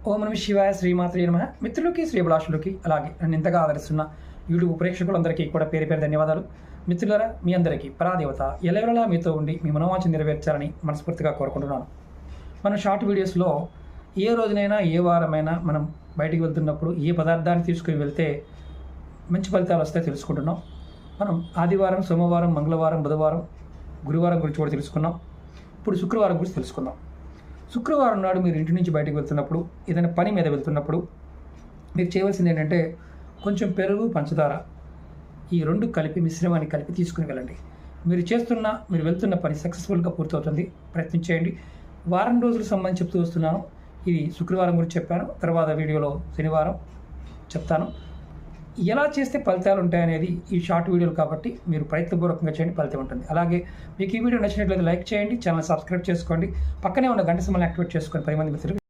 ఓం నమ శివాయ శ్రీమాత్రే నమః. మిత్రులకి శ్రీభిలాషులకి అలాగే నన్ను ఇంతగా ఆదరిస్తున్న యూట్యూబ్ ప్రేక్షకులందరికీ కూడా పేరు పేరు ధన్యవాదాలు. మిత్రులారా, మీ అందరికీ పరాదేవత ఎల్లవెల్లలా మీతో ఉండి మీ మనోవాంఛ నెరవేర్చాలని మనస్ఫూర్తిగా కోరుకుంటున్నాను. మన షార్ట్ వీడియోస్లో ఏ రోజునైనా ఏ వారమైనా మనం బయటికి వెళ్తున్నప్పుడు ఏ పదార్థాన్ని తీసుకుని వెళ్తే మంచి ఫలితాలు వస్తాయో తెలుసుకుంటున్నాం. మనం ఆదివారం, సోమవారం, మంగళవారం, బుధవారం, గురువారం గురించి కూడా తెలుసుకున్నాం. ఇప్పుడు శుక్రవారం గురించి తెలుసుకుందాం. శుక్రవారం నాడు మీరు ఇంటి నుంచి బయటకు వెళ్తున్నప్పుడు, ఏదైనా పని మీద వెళ్తున్నప్పుడు మీరు చేయవలసింది ఏంటంటే కొంచెం పెరుగు, పంచదార ఈ రెండు కలిపి మిశ్రమాన్ని కలిపి తీసుకుని వెళ్ళండి. మీరు వెళ్తున్న పని సక్సెస్ఫుల్గా పూర్తవుతుంది. ప్రయత్నం చేయండి. వారం రోజులకు సంబంధించి చెప్తూ వస్తున్నాను. ఇది శుక్రవారం గురించి చెప్పాను, తర్వాత వీడియోలో శనివారం చెప్తాను. ఎలా చేస్తే ఫలితాలు ఉంటాయనేది ఈ షార్ట్ వీడియోలు కాబట్టి మీరు ప్రయత్నపూర్వకంగా చేయండి, ఫలితం ఉంటుంది. అలాగే మీకు ఈ వీడియో నచ్చినట్లయితే లైక్ చేయండి, ఛానల్ సబ్స్క్రైబ్ చేసుకోండి, పక్కనే ఉన్న గంట సింబల్ని యాక్టివేట్ చేసుకొని 10 మంది మిత్రులు